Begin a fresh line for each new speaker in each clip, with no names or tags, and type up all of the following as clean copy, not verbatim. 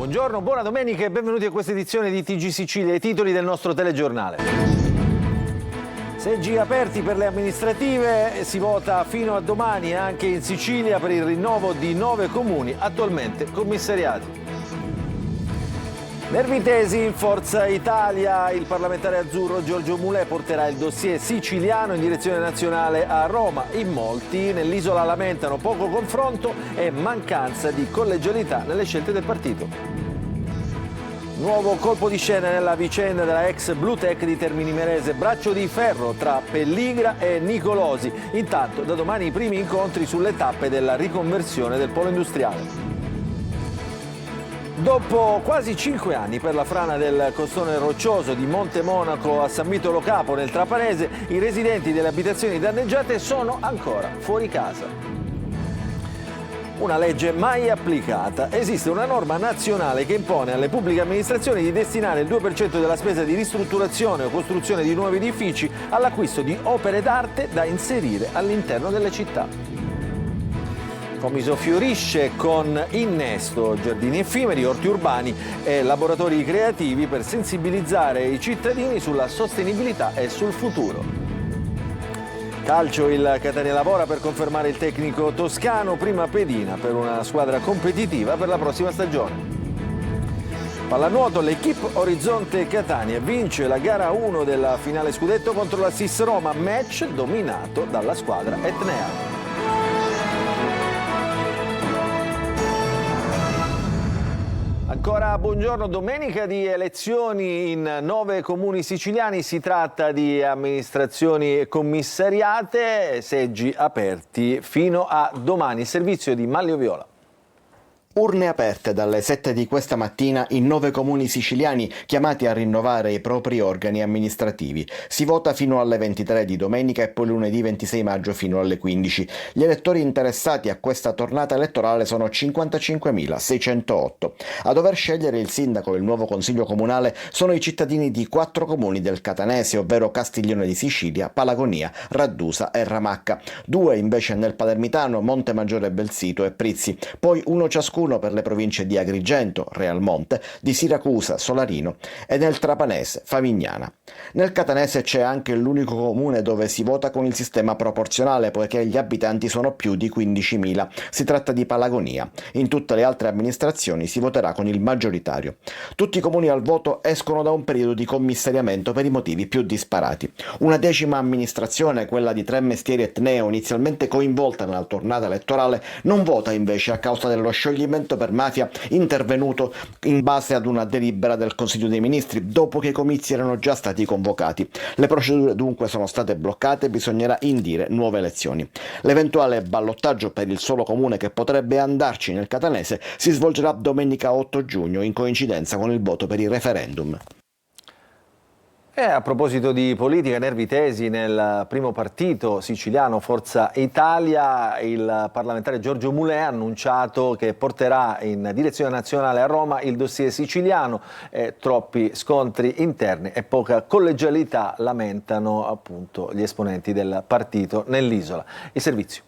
Buongiorno, buona domenica e benvenuti a questa edizione di TG Sicilia, i titoli del nostro telegiornale. Seggi aperti per le amministrative, si vota fino a domani anche in Sicilia per il rinnovo di 9 comuni attualmente commissariati. Nervi tesi in Forza Italia, il parlamentare azzurro Giorgio Mulè porterà il dossier siciliano in direzione nazionale a Roma. In molti nell'isola lamentano poco confronto e mancanza di collegialità nelle scelte del partito. Nuovo colpo di scena nella vicenda della ex Blue Tech di Termini Imerese, braccio di ferro tra Pelligra e Nicolosi. Intanto da domani i primi incontri sulle tappe della riconversione del polo industriale. Dopo quasi 5 anni per la frana del costone roccioso di Monte Monaco a San Vito Lo Capo nel Trapanese, i residenti delle abitazioni danneggiate sono ancora fuori casa. Una legge mai applicata. Esiste una norma nazionale che impone alle pubbliche amministrazioni di destinare il 2% della spesa di ristrutturazione o costruzione di nuovi edifici all'acquisto di opere d'arte da inserire all'interno delle città. Comiso fiorisce con innesto, giardini effimeri, orti urbani e laboratori creativi per sensibilizzare i cittadini sulla sostenibilità e sul futuro. Calcio, il Catania lavora per confermare il tecnico toscano, prima pedina per una squadra competitiva per la prossima stagione. Pallanuoto, l'Equipe Orizzonte Catania vince la gara 1 della finale scudetto contro la SIS Roma, match dominato dalla squadra etnea. Ancora buongiorno, domenica di elezioni in 9 comuni siciliani, si tratta di amministrazioni commissariate, seggi aperti fino a domani. Il servizio di Manlio Viola.
Urne aperte dalle 7 di questa mattina in 9 comuni siciliani chiamati a rinnovare i propri organi amministrativi. Si vota fino alle 23 di domenica e poi lunedì 26 maggio fino alle 15. Gli elettori interessati a questa tornata elettorale sono 55.608. A dover scegliere il sindaco e il nuovo consiglio comunale sono i cittadini di 4 comuni del Catanese, ovvero Castiglione di Sicilia, Palagonia, Raddusa e Ramacca. 2 invece nel palermitano, Montemaggiore Belsito e Prizzi. Poi uno ciascuno per le province di Agrigento, Realmonte, di Siracusa, Solarino e nel Trapanese, Favignana. Nel Catanese c'è anche l'unico comune dove si vota con il sistema proporzionale poiché gli abitanti sono più di 15.000. Si tratta di Palagonia. In tutte le altre amministrazioni si voterà con il maggioritario. Tutti i comuni al voto escono da un periodo di commissariamento per i motivi più disparati. Una 10ª amministrazione, quella di Tremestieri Etneo, inizialmente coinvolta nella tornata elettorale, non vota invece a causa dello scioglimento per mafia intervenuto in base ad una delibera del Consiglio dei Ministri dopo che i comizi erano già stati convocati. Le procedure dunque sono state bloccate e bisognerà indire nuove elezioni. L'eventuale ballottaggio per il solo comune che potrebbe andarci nel Catanese si svolgerà domenica 8 giugno in coincidenza con il voto per il referendum.
E a proposito di politica, nervi tesi nel primo partito siciliano Forza Italia, il parlamentare Giorgio Mulè ha annunciato che porterà in direzione nazionale a Roma il dossier siciliano. Troppi scontri interni e poca collegialità lamentano appunto gli esponenti del partito nell'isola. Il servizio.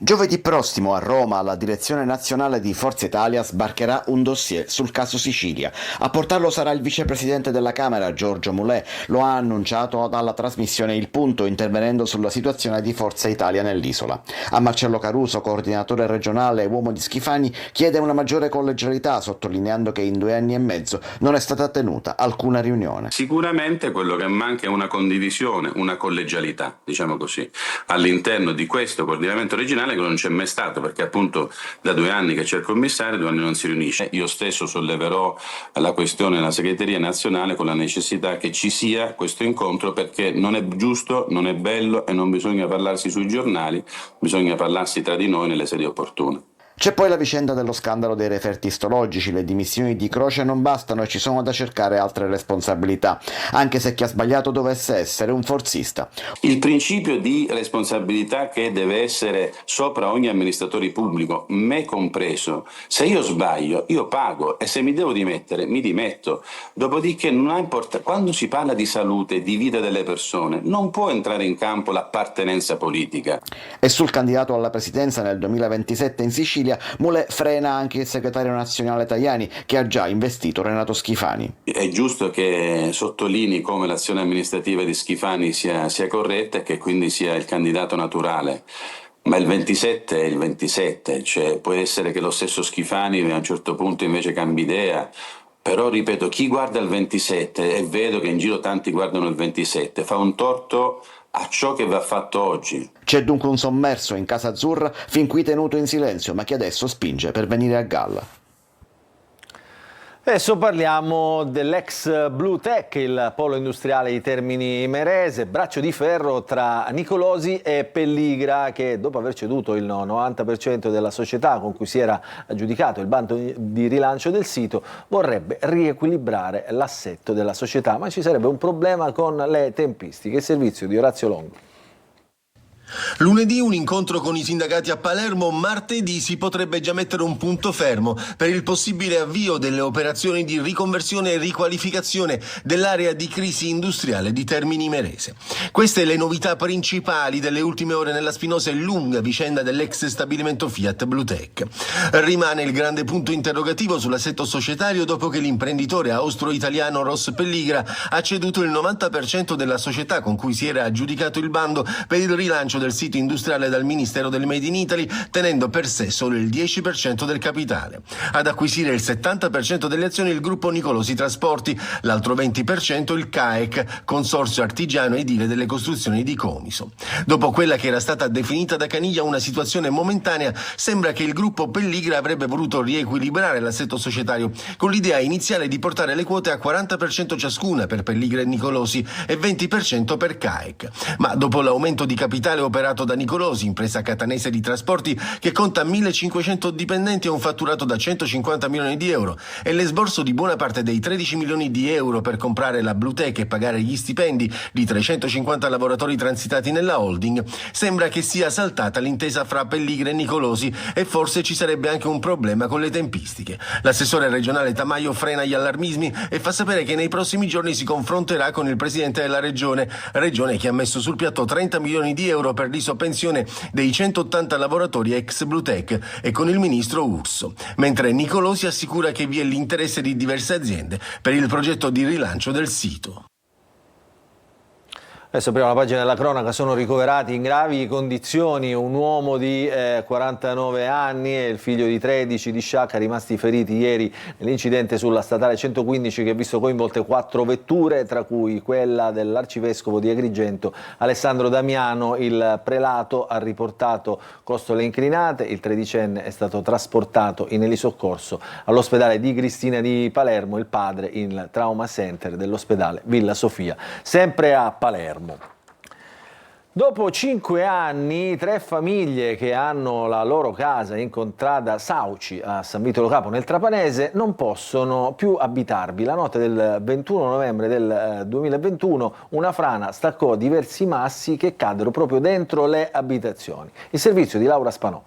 Giovedì prossimo a Roma la direzione nazionale di Forza Italia sbarcherà un dossier sul caso Sicilia. A portarlo sarà il vicepresidente della Camera Giorgio Mulè. Lo ha annunciato dalla trasmissione Il Punto, intervenendo sulla situazione di Forza Italia nell'isola. A Marcello Caruso, coordinatore regionale e uomo di Schifani, chiede una maggiore collegialità, sottolineando che in 2 anni e mezzo non è stata tenuta alcuna riunione.
Sicuramente quello che manca è una condivisione, una collegialità, diciamo così, all'interno di questo coordinamento regionale, che non c'è mai stato, perché appunto da 2 anni che c'è il commissario, 2 anni non si riunisce. Io stesso solleverò la questione alla segreteria nazionale con la necessità che ci sia questo incontro, perché non è giusto, non è bello e non bisogna parlarsi sui giornali, bisogna parlarsi tra di noi nelle sedi opportune.
C'è poi la vicenda dello scandalo dei referti istologici. Le dimissioni di Croce non bastano e ci sono da cercare altre responsabilità, anche se chi ha sbagliato dovesse essere un forzista.
Il principio di responsabilità che deve essere sopra ogni amministratore pubblico, me compreso. Se io sbaglio, io pago, e se mi devo dimettere, mi dimetto. Dopodiché non ha importanza. Quando si parla di salute, di vita delle persone, non può entrare in campo l'appartenenza politica.
E sul candidato alla presidenza nel 2027 in Sicilia Sicilia, Mulè frena anche il segretario nazionale Tajani, che ha già investito Renato Schifani.
È giusto che sottolinei come l'azione amministrativa di Schifani sia corretta e che quindi sia il candidato naturale. Ma il 27 è il 27, cioè può essere che lo stesso Schifani a un certo punto invece cambi idea. Però ripeto, chi guarda il 27, e vedo che in giro tanti guardano il 27, fa un torto a ciò che va fatto oggi.
C'è dunque un sommerso in Casa Azzurra, fin qui tenuto in silenzio, ma che adesso spinge per venire a galla.
Adesso parliamo dell'ex Blue Tech, il polo industriale di Termini Imerese, braccio di ferro tra Nicolosi e Pelligra, che dopo aver ceduto il 90% della società con cui si era aggiudicato il bando di rilancio del sito, vorrebbe riequilibrare l'assetto della società, ma ci sarebbe un problema con le tempistiche. Il servizio di Orazio Longo.
Lunedì un incontro con i sindacati a Palermo, martedì si potrebbe già mettere un punto fermo per il possibile avvio delle operazioni di riconversione e riqualificazione dell'area di crisi industriale di Termini Imerese. Queste le novità principali delle ultime ore nella spinosa e lunga vicenda dell'ex stabilimento Fiat Blue Tech. Rimane il grande punto interrogativo sull'assetto societario dopo che l'imprenditore austro-italiano Ross Pelligra ha ceduto il 90% della società con cui si era aggiudicato il bando per il rilancio del sito industriale dal Ministero del Made in Italy, tenendo per sé solo il 10% del capitale. Ad acquisire il 70% delle azioni il gruppo Nicolosi Trasporti, l'altro 20% il CAEC, Consorzio Artigiano Edile delle Costruzioni di Comiso. Dopo quella che era stata definita da Caniglia una situazione momentanea, sembra che il gruppo Pelligra avrebbe voluto riequilibrare l'assetto societario con l'idea iniziale di portare le quote a 40% ciascuna per Pelligra e Nicolosi e 20% per CAEC. Ma dopo l'aumento di capitale operato da Nicolosi, impresa catanese di trasporti che conta 1.500 dipendenti e un fatturato da 150 milioni di euro, e l'esborso di buona parte dei 13 milioni di euro per comprare la Blue Tech e pagare gli stipendi di 350 lavoratori transitati nella holding, sembra che sia saltata l'intesa fra Pelligra e Nicolosi e forse ci sarebbe anche un problema con le tempistiche. L'assessore regionale Tamaio frena gli allarmismi e fa sapere che nei prossimi giorni si confronterà con il presidente della regione che ha messo sul piatto 30 milioni di euro per l'isoppensione dei 180 lavoratori ex Blue Tech e con il ministro Urso, mentre Nicolosi assicura che vi è l'interesse di diverse aziende per il progetto di rilancio del sito.
Adesso apriamo la pagina della cronaca, sono ricoverati in gravi condizioni un uomo di 49 anni e il figlio di 13 di Sciacca, rimasti feriti ieri nell'incidente sulla statale 115 che ha visto coinvolte 4 vetture, tra cui quella dell'arcivescovo di Agrigento Alessandro Damiano. Il prelato ha riportato costole inclinate, il tredicenne è stato trasportato in elisoccorso all'ospedale di Cristina di Palermo, il padre in trauma center dell'ospedale Villa Sofia, sempre a Palermo. Dopo 5 anni, 3 famiglie che hanno la loro casa in contrada Sauci a San Vito Lo Capo nel Trapanese non possono più abitarvi. La notte del 21 novembre del 2021 una frana staccò diversi massi che caddero proprio dentro le abitazioni. Il servizio di Laura Spanò.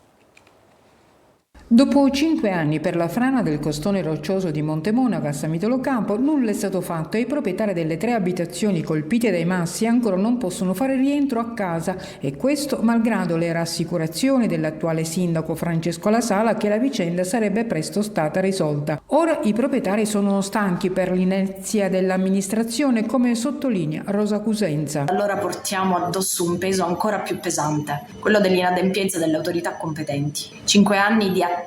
Dopo 5 anni per la frana del costone roccioso di Montemonaco a San Vito Lo Capo, nulla è stato fatto e i proprietari delle 3 abitazioni colpite dai massi ancora non possono fare rientro a casa, e questo malgrado le rassicurazioni dell'attuale sindaco Francesco La Sala che la vicenda sarebbe presto stata risolta. Ora i proprietari sono stanchi per l'inerzia dell'amministrazione, come sottolinea Rosa Cusenza.
Allora portiamo addosso un peso ancora più pesante, quello dell'inadempienza delle autorità competenti. 5 anni di attesa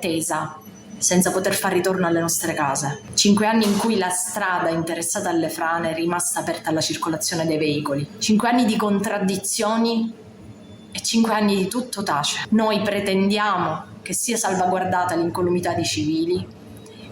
senza poter far ritorno alle nostre case. 5 anni in cui la strada interessata alle frane è rimasta aperta alla circolazione dei veicoli. 5 anni di contraddizioni e 5 anni di tutto tace. Noi pretendiamo che sia salvaguardata l'incolumità dei civili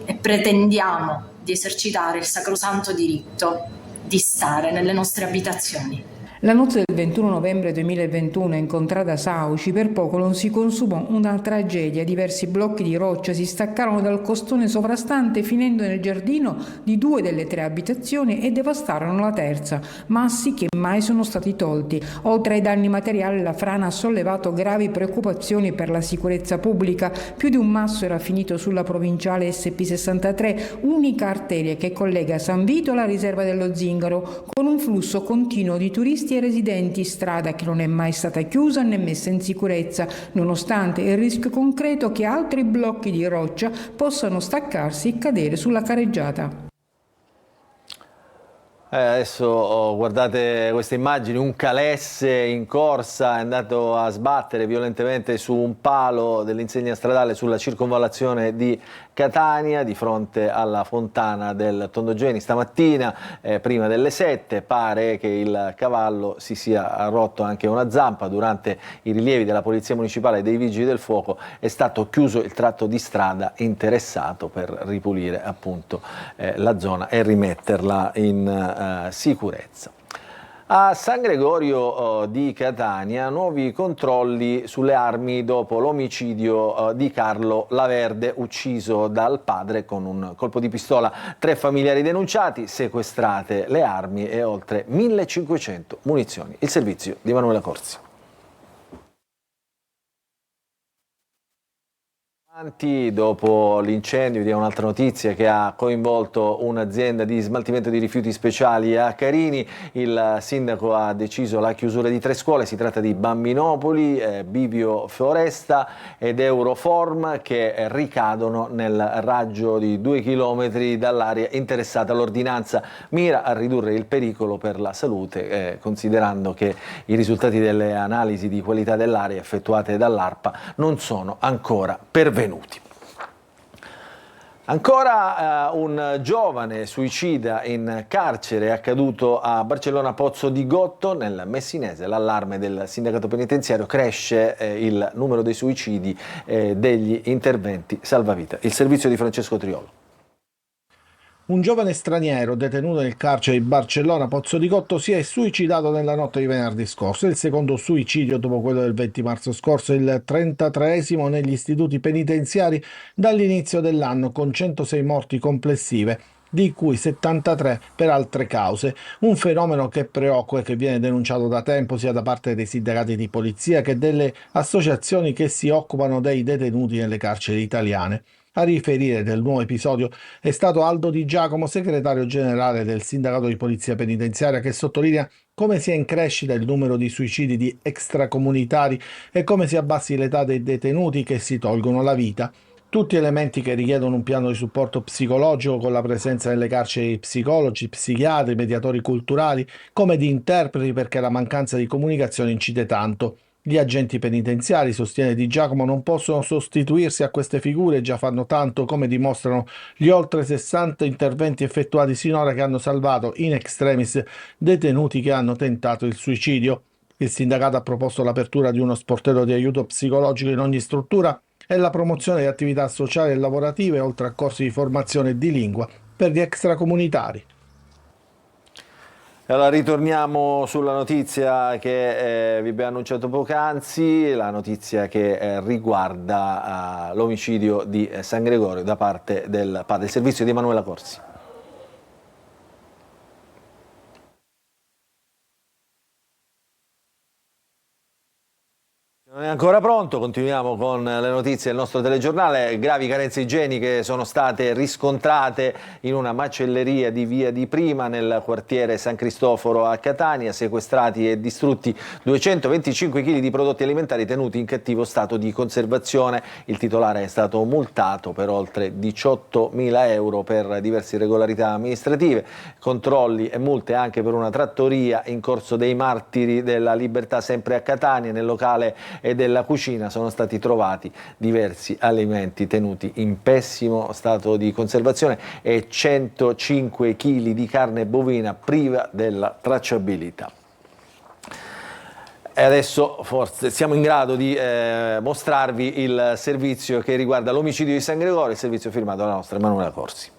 e pretendiamo di esercitare il sacrosanto diritto di stare nelle nostre abitazioni.
La notte del 21 novembre 2021 in contrada Sauci per poco non si consumò una tragedia. Diversi blocchi di roccia si staccarono dal costone sovrastante finendo nel giardino di 2 delle 3 abitazioni e devastarono la terza, massi che mai sono stati tolti. Oltre ai danni materiali, la frana ha sollevato gravi preoccupazioni per la sicurezza pubblica. Più di un masso era finito sulla provinciale SP63, unica arteria che collega San Vito alla riserva dello Zingaro, con un flusso continuo di turisti turisti e residenti, strada che non è mai stata chiusa né messa in sicurezza, nonostante il rischio concreto che altri blocchi di roccia possano staccarsi e cadere sulla careggiata.
Adesso guardate queste immagini, un calesse in corsa è andato a sbattere violentemente su un palo dell'insegna stradale sulla circonvallazione di Catania, di fronte alla fontana del Tondogeni. Stamattina, prima delle 7, pare che il cavallo si sia rotto anche una zampa. Durante i rilievi della Polizia Municipale e dei Vigili del Fuoco è stato chiuso il tratto di strada interessato per ripulire appunto la zona e rimetterla in sicurezza. A San Gregorio di Catania nuovi controlli sulle armi dopo l'omicidio di Carlo Laverde, ucciso dal padre con un colpo di pistola. 3 familiari denunciati, sequestrate le armi e oltre 1500 munizioni. Il servizio di Emanuela Corsi. Dopo l'incendio, vediamo un'altra notizia che ha coinvolto un'azienda di smaltimento di rifiuti speciali a Carini. Il sindaco ha deciso la chiusura di 3 scuole, si tratta di Bambinopoli, Bivio Foresta ed Euroform, che ricadono nel raggio di 2 chilometri dall'area interessata. L'ordinanza mira a ridurre il pericolo per la salute, considerando che i risultati delle analisi di qualità dell'aria effettuate dall'ARPA non sono ancora pervenuti. Ancora un giovane suicida in carcere, è accaduto a Barcellona Pozzo di Gotto nel Messinese. L'allarme del sindacato penitenziario, cresce il numero dei suicidi e degli interventi salvavita. Il servizio di Francesco Triolo.
Un giovane straniero detenuto nel carcere di Barcellona Pozzo di Gotto si è suicidato nella notte di venerdì scorso. È il secondo suicidio dopo quello del 20 marzo scorso, il 33esimo negli istituti penitenziari dall'inizio dell'anno, con 106 morti complessive, di cui 73 per altre cause. Un fenomeno che preoccupa e che viene denunciato da tempo sia da parte dei sindacati di polizia che delle associazioni che si occupano dei detenuti nelle carceri italiane. A riferire del nuovo episodio è stato Aldo Di Giacomo, segretario generale del sindacato di polizia penitenziaria, che sottolinea come sia in crescita il numero di suicidi di extracomunitari e come si abbassi l'età dei detenuti che si tolgono la vita. Tutti elementi che richiedono un piano di supporto psicologico, con la presenza nelle carceri di psicologi, psichiatri, mediatori culturali, come di interpreti, perché la mancanza di comunicazione incide tanto. Gli agenti penitenziari, sostiene Di Giacomo, non possono sostituirsi a queste figure, già fanno tanto, come dimostrano gli oltre 60 interventi effettuati sinora, che hanno salvato in extremis detenuti che hanno tentato il suicidio. Il sindacato ha proposto l'apertura di uno sportello di aiuto psicologico in ogni struttura e la promozione di attività sociali e lavorative, oltre a corsi di formazione di lingua per gli extracomunitari.
Allora ritorniamo sulla notizia che vi abbiamo annunciato poc'anzi, la notizia che riguarda l'omicidio di San Gregorio da parte del padre. Il servizio di Emanuela Corsi. Non è ancora pronto, continuiamo con le notizie del nostro telegiornale. Gravi carenze igieniche sono state riscontrate in una macelleria di Via di Prima nel quartiere San Cristoforo a Catania. Sequestrati e distrutti 225 kg di prodotti alimentari tenuti in cattivo stato di conservazione. Il titolare è stato multato per oltre 18.000 euro per diverse irregolarità amministrative. Controlli e multe anche per una trattoria in Corso dei Martiri della Libertà, sempre a Catania. Nel locale e della cucina sono stati trovati diversi alimenti tenuti in pessimo stato di conservazione e 105 kg di carne bovina priva della tracciabilità. E adesso forse siamo in grado di mostrarvi il servizio che riguarda l'omicidio di San Gregorio, il servizio firmato dalla nostra Emanuela Corsi.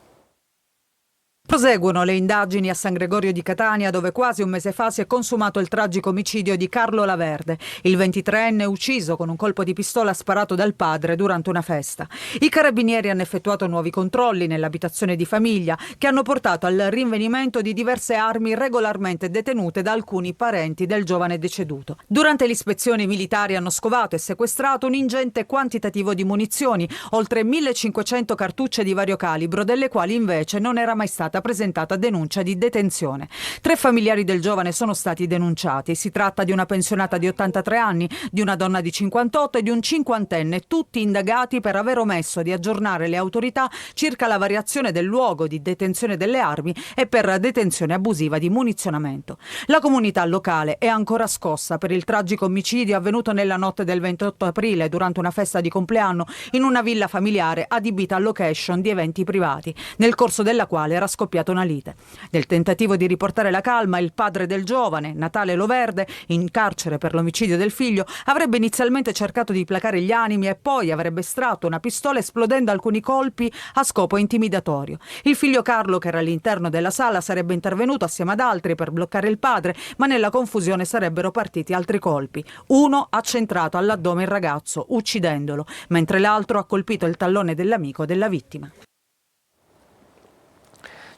Proseguono le indagini a San Gregorio di Catania, dove quasi un mese fa si è consumato il tragico omicidio di Carlo Laverde, il 23enne ucciso con un colpo di pistola sparato dal padre durante una festa. I carabinieri hanno effettuato nuovi controlli nell'abitazione di famiglia, che hanno portato al rinvenimento di diverse armi regolarmente detenute da alcuni parenti del giovane deceduto. Durante l'ispezione i militari hanno scovato e sequestrato un ingente quantitativo di munizioni, oltre 1500 cartucce di vario calibro, delle quali invece non era mai stata stata presentata denuncia di detenzione. 3 familiari del giovane sono stati denunciati. Si tratta di una pensionata di 83 anni, di una donna di 58 e di un cinquantenne, tutti indagati per aver omesso di aggiornare le autorità circa la variazione del luogo di detenzione delle armi e per detenzione abusiva di munizionamento. La comunità locale è ancora scossa per il tragico omicidio avvenuto nella notte del 28 aprile durante una festa di compleanno in una villa familiare adibita a location di eventi privati, nel corso della quale era scoppiata una lite. Nel tentativo di riportare la calma, il padre del giovane, Natale Loverde, in carcere per l'omicidio del figlio, avrebbe inizialmente cercato di placare gli animi e poi avrebbe estratto una pistola esplodendo alcuni colpi a scopo intimidatorio. Il figlio Carlo, che era all'interno della sala, sarebbe intervenuto assieme ad altri per bloccare il padre, ma nella confusione sarebbero partiti altri colpi. Uno ha centrato all'addome il ragazzo, uccidendolo, mentre l'altro ha colpito il tallone dell'amico della vittima.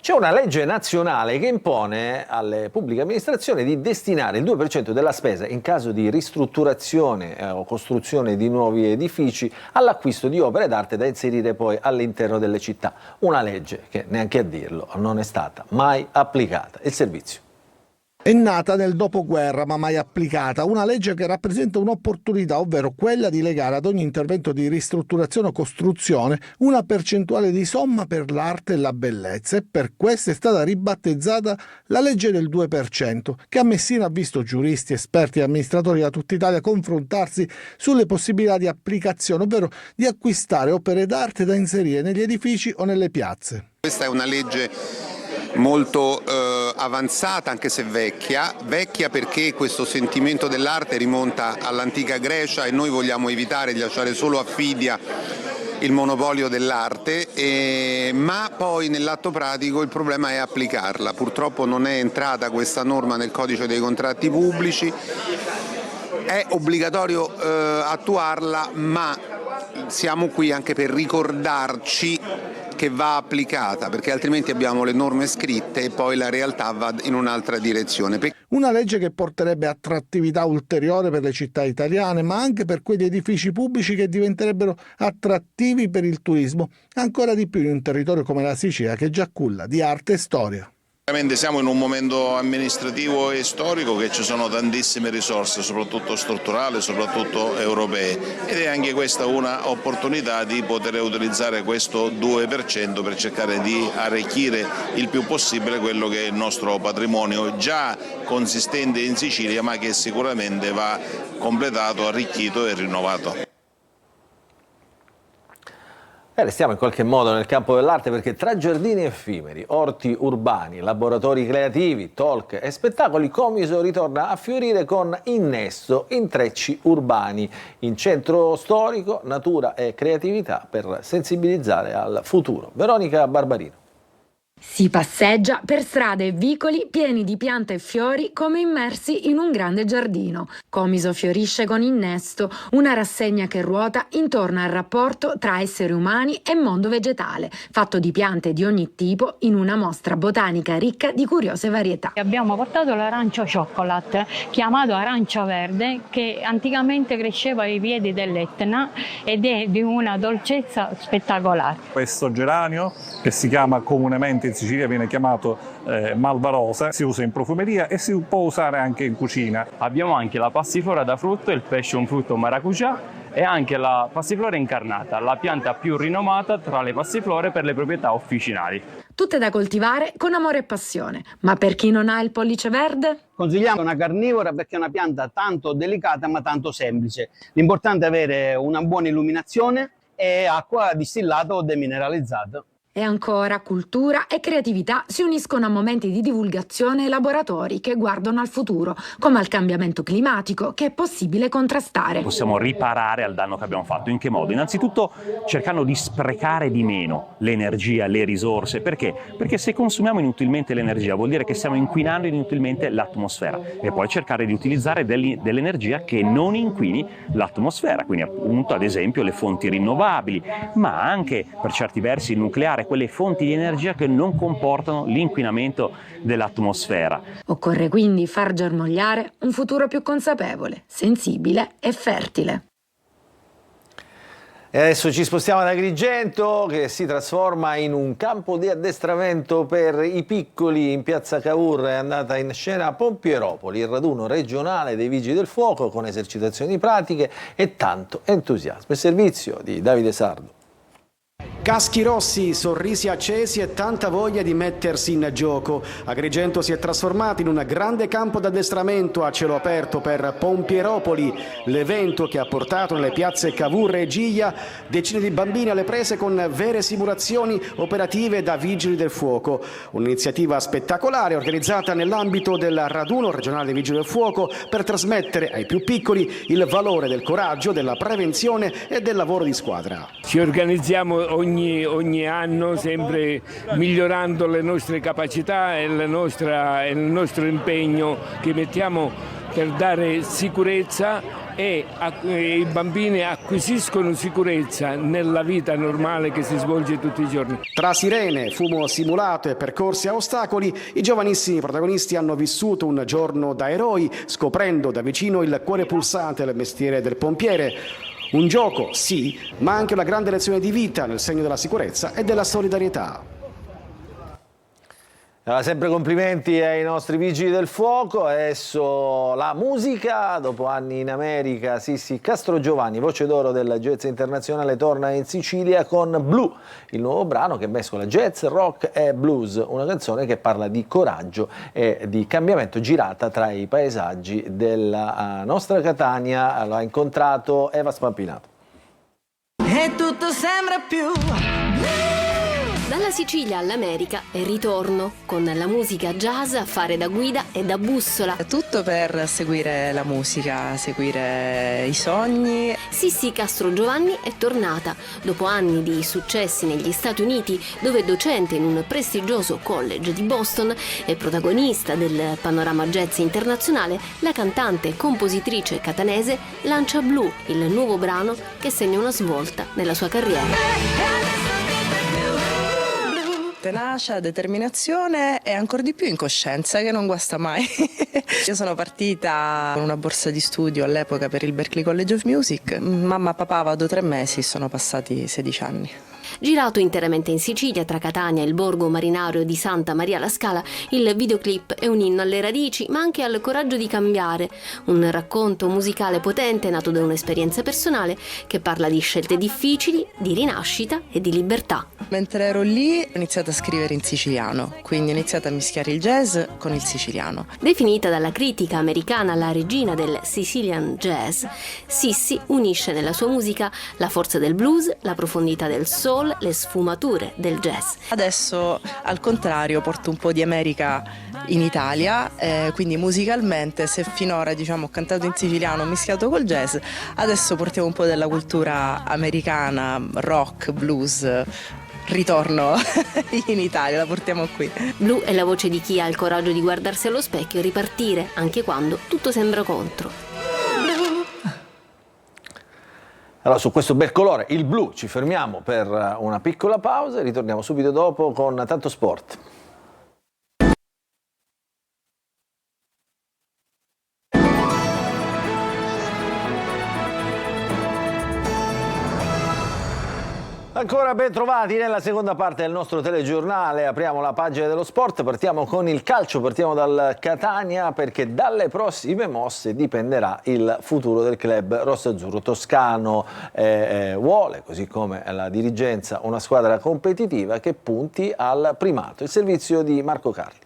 C'è una legge nazionale che impone alle pubbliche amministrazioni di destinare il 2% della spesa in caso di ristrutturazione o costruzione di nuovi edifici all'acquisto di opere d'arte da inserire poi all'interno delle città. Una legge che, neanche a dirlo, non è stata mai applicata. Il servizio.
È nata nel dopoguerra ma mai applicata, una legge che rappresenta un'opportunità, ovvero quella di legare ad ogni intervento di ristrutturazione o costruzione una percentuale di somma per l'arte e la bellezza, e per questo è stata ribattezzata la legge del 2%, che a Messina ha visto giuristi, esperti e amministratori da tutta Italia confrontarsi sulle possibilità di applicazione, ovvero di acquistare opere d'arte da inserire negli edifici o nelle piazze.
Questa è una legge molto avanzata, anche se vecchia perché questo sentimento dell'arte rimonta all'antica Grecia e noi vogliamo evitare di lasciare solo a Fidia il monopolio dell'arte, ma poi nell'atto pratico il problema è applicarla. Purtroppo non è entrata questa norma nel codice dei contratti pubblici, è obbligatorio attuarla, ma siamo qui anche per ricordarci che va applicata, perché altrimenti abbiamo le norme scritte e poi la realtà va in un'altra direzione.
Una legge che porterebbe attrattività ulteriore per le città italiane, ma anche per quegli edifici pubblici che diventerebbero attrattivi per il turismo, ancora di più in un territorio come la Sicilia, che già culla di arte e storia.
Siamo in un momento amministrativo e storico che ci sono tantissime risorse, soprattutto strutturali, soprattutto europee, ed è anche questa una opportunità di poter utilizzare questo 2% per cercare di arricchire il più possibile quello che è il nostro patrimonio già consistente in Sicilia, ma che sicuramente va completato, arricchito e rinnovato.
Restiamo in qualche modo nel campo dell'arte, perché tra giardini effimeri, orti urbani, laboratori creativi, talk e spettacoli, Comiso ritorna a fiorire con Innesto, intrecci urbani, in centro storico, natura e creatività per sensibilizzare al futuro. Veronica Barbarino.
Si passeggia per strade e vicoli pieni di piante e fiori come immersi in un grande giardino. Comiso fiorisce con Innesto, una rassegna che ruota intorno al rapporto tra esseri umani e mondo vegetale, fatto di piante di ogni tipo in una mostra botanica ricca di curiose varietà.
Abbiamo portato l'arancio chocolate, chiamato arancia verde, che anticamente cresceva ai piedi dell'Etna ed è di una dolcezza spettacolare.
Questo geranio, che si chiama comunemente in Sicilia viene chiamato malvarosa, si usa in profumeria e si può usare anche in cucina.
Abbiamo anche la passiflora da frutto, il passion frutto maracujá, e anche la passiflora incarnata, la pianta più rinomata tra le passiflore per le proprietà officinali.
Tutte da coltivare con amore e passione, ma per chi non ha il pollice verde?
Consigliamo una carnivora perché è una pianta tanto delicata ma tanto semplice. L'importante è avere una buona illuminazione e acqua distillata o demineralizzata.
E ancora cultura e creatività si uniscono a momenti di divulgazione e laboratori che guardano al futuro, come al cambiamento climatico che è possibile contrastare.
Possiamo riparare al danno che abbiamo fatto. In che modo? Innanzitutto cercando di sprecare di meno l'energia, le risorse. Perché? Perché se consumiamo inutilmente l'energia vuol dire che stiamo inquinando inutilmente l'atmosfera, e poi cercare di utilizzare dell'energia che non inquini l'atmosfera, quindi appunto ad esempio le fonti rinnovabili, ma anche per certi versi il nucleare, quelle fonti di energia che non comportano l'inquinamento dell'atmosfera.
Occorre quindi far germogliare un futuro più consapevole, sensibile e fertile.
E adesso ci spostiamo ad Agrigento, che si trasforma in un campo di addestramento per i piccoli. In piazza Cavour è andata in scena Pompieropoli, il raduno regionale dei Vigili del Fuoco con esercitazioni pratiche e tanto entusiasmo. Il servizio di Davide Sardo.
Caschi rossi, sorrisi accesi e tanta voglia di mettersi in gioco. Agrigento si è trasformato in un grande campo d'addestramento a cielo aperto per Pompieropoli, l'evento che ha portato nelle piazze Cavour e Giglia decine di bambini alle prese con vere simulazioni operative da Vigili del Fuoco. Un'iniziativa spettacolare organizzata nell'ambito del raduno regionale dei Vigili del Fuoco per trasmettere ai più piccoli il valore del coraggio, della prevenzione e del lavoro di squadra.
Ci organizziamo ogni anno, sempre migliorando le nostre capacità e il nostro impegno che mettiamo per dare sicurezza e i bambini acquisiscono sicurezza nella vita normale che si svolge tutti i giorni.
Tra sirene, fumo simulato e percorsi a ostacoli, i giovanissimi protagonisti hanno vissuto un giorno da eroi, scoprendo da vicino il cuore pulsante del mestiere del pompiere. Un gioco, sì, ma anche una grande lezione di vita nel segno della sicurezza e della solidarietà.
Sempre complimenti ai nostri Vigili del Fuoco. Adesso la musica, dopo anni in America, Sissi Castrogiovanni, voce d'oro del jazz internazionale, torna in Sicilia con Blue, il nuovo brano che mescola jazz, rock e blues, una canzone che parla di coraggio e di cambiamento, girata tra i paesaggi della nostra Catania. L'ha incontrato Eva Spampinato.
E tutto sembra più
Dalla Sicilia all'America e ritorno, con la musica jazz a fare da guida e da bussola.
Tutto per seguire la musica, seguire i sogni.
Sissi Castrogiovanni è tornata, dopo anni di successi negli Stati Uniti, dove è docente in un prestigioso college di Boston e protagonista del panorama jazz internazionale. La cantante e compositrice catanese lancia Blue, il nuovo brano che segna una svolta nella sua carriera.
Tenacia, determinazione e ancora di più incoscienza, che non guasta mai. Io sono partita con una borsa di studio all'epoca per il Berklee College of Music. Mamma e papà vado 3 mesi, sono passati 16 anni.
Girato interamente in Sicilia, tra Catania e il borgo marinario di Santa Maria la Scala, il videoclip è un inno alle radici, ma anche al coraggio di cambiare. Un racconto musicale potente nato da un'esperienza personale che parla di scelte difficili, di rinascita e di libertà.
Mentre ero lì ho iniziato a scrivere in siciliano, quindi ho iniziato a mischiare il jazz con il siciliano.
Definita dalla critica americana la regina del Sicilian jazz, Sissi unisce nella sua musica la forza del blues, la profondità del soul, le sfumature del jazz.
Adesso al contrario porto un po' di America in Italia, quindi musicalmente, se finora ho cantato in siciliano mischiato col jazz, adesso portiamo un po' della cultura americana, rock, blues. Ritorno in Italia, la portiamo qui.
Blue è la voce di chi ha il coraggio di guardarsi allo specchio e ripartire anche quando tutto sembra contro.
Allora, su questo bel colore, il blu, ci fermiamo per una piccola pausa e ritorniamo subito dopo con Tanto Sport. Ancora ben trovati nella seconda parte del nostro telegiornale. Apriamo la pagina dello sport, partiamo con il calcio, partiamo dal Catania, perché dalle prossime mosse dipenderà il futuro del club rossazzurro toscano. Vuole, così come la dirigenza, una squadra competitiva che punti al primato. Il servizio di Marco Carli.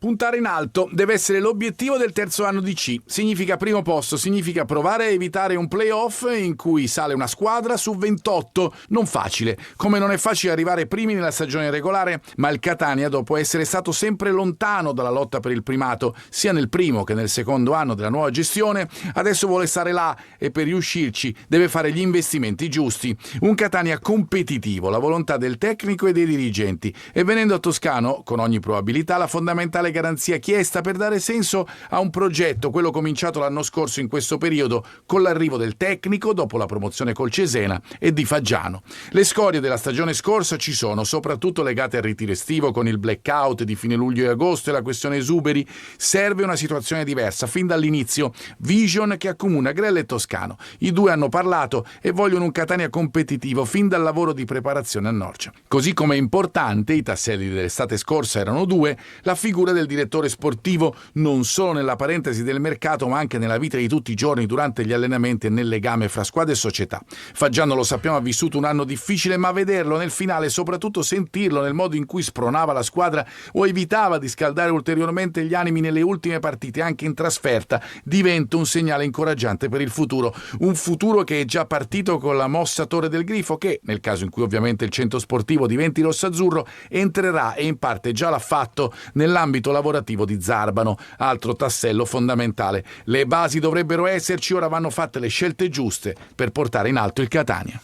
Puntare in alto deve essere l'obiettivo del terzo anno di C. Significa primo posto, significa provare a evitare un play-off in cui sale una squadra su 28. Non facile, come non è facile arrivare primi nella stagione regolare, ma il Catania, dopo essere stato sempre lontano dalla lotta per il primato, sia nel primo che nel secondo anno della nuova gestione, adesso vuole stare là e per riuscirci deve fare gli investimenti giusti. Un Catania competitivo, la volontà del tecnico e dei dirigenti. E venendo a Toscano, con ogni probabilità, la fondamentale eventuale garanzia chiesta per dare senso a un progetto, quello cominciato l'anno scorso in questo periodo con l'arrivo del tecnico dopo la promozione col Cesena e di Faggiano. Le scorie della stagione scorsa ci sono, soprattutto legate al ritiro estivo con il blackout di fine luglio e agosto e la questione esuberi. Serve una situazione diversa fin dall'inizio, vision che accomuna Grella e Toscano. I due hanno parlato e vogliono un Catania competitivo fin dal lavoro di preparazione a Norcia. Così come è importante, i tasselli dell'estate scorsa erano due, la figura del direttore sportivo non solo nella parentesi del mercato ma anche nella vita di tutti i giorni durante gli allenamenti e nel legame fra squadra e società. Faggiano, lo sappiamo, ha vissuto un anno difficile, ma vederlo nel finale e soprattutto sentirlo nel modo in cui spronava la squadra o evitava di scaldare ulteriormente gli animi nelle ultime partite anche in trasferta diventa un segnale incoraggiante per il futuro, un futuro che è già partito con la mossa Torre del Grifo che, nel caso in cui ovviamente il centro sportivo diventi rossazzurro, entrerà e in parte già l'ha fatto nell'ambito lavorativo di Zarbano, altro tassello fondamentale. Le basi dovrebbero esserci, ora vanno fatte le scelte giuste per portare in alto il Catania.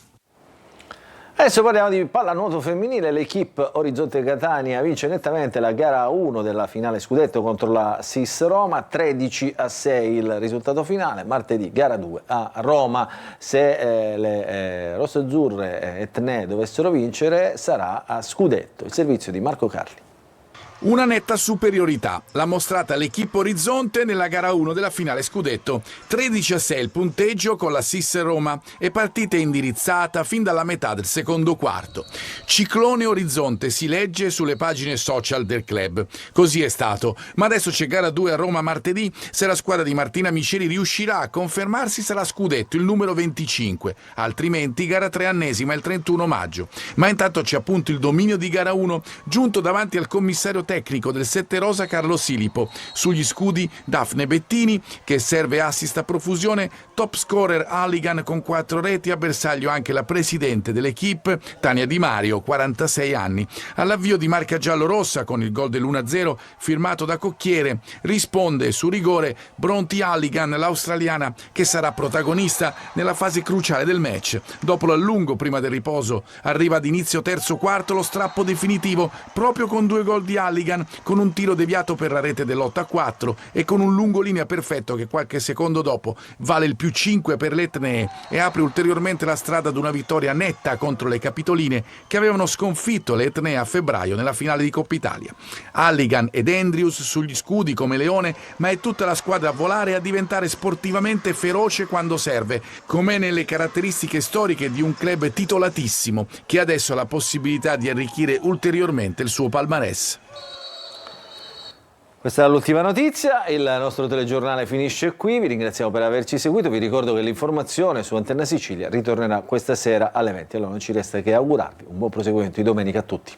Adesso parliamo di pallanuoto femminile. L'equipe Orizzonte Catania vince nettamente la gara 1 della finale scudetto contro la SIS Roma, 13-6 il risultato finale. Martedì gara 2 a Roma. Se le rossazzurre etnee dovessero vincere sarà a scudetto. Il servizio di Marco Carli.
Una netta superiorità l'ha mostrata l'equipe Orizzonte nella gara 1 della finale scudetto. 13-6 il punteggio con la SIS Roma e partita indirizzata fin dalla metà del secondo quarto. Ciclone Orizzonte si legge sulle pagine social del club. Così è stato, ma adesso c'è gara 2 a Roma martedì. Se la squadra di Martina Miceli riuscirà a confermarsi sarà scudetto il numero 25, altrimenti gara 3 ennesima il 31 maggio. Ma intanto c'è appunto il dominio di gara 1 giunto davanti al commissario tecnico del 7 rosa Carlo Silipo. Sugli scudi Daphne Bettini che serve assist a profusione, top scorer Halligan con 4 reti, a bersaglio anche la presidente dell'equipe Tania Di Mario, 46 anni. All'avvio di marca giallo-rossa con il gol dell'1-0 firmato da Cocchiere risponde su rigore Bronte Halligan, l'australiana che sarà protagonista nella fase cruciale del match. Dopo l'allungo prima del riposo arriva ad inizio terzo quarto lo strappo definitivo proprio con 2 gol di Halligan, con un tiro deviato per la rete dell'8-4 e con un lungolinea perfetto che qualche secondo dopo vale il +5 per le etnee e apre ulteriormente la strada ad una vittoria netta contro le capitoline che avevano sconfitto le etnee a febbraio nella finale di Coppa Italia. Halligan ed Andrews sugli scudi come leone, ma è tutta la squadra a volare e a diventare sportivamente feroce quando serve, come nelle caratteristiche storiche di un club titolatissimo che adesso ha la possibilità di arricchire ulteriormente il suo palmarès.
Questa è l'ultima notizia, il nostro telegiornale finisce qui, vi ringraziamo per averci seguito, vi ricordo che l'informazione su Antenna Sicilia ritornerà questa sera alle 20, allora non ci resta che augurarvi un buon proseguimento di domenica a tutti.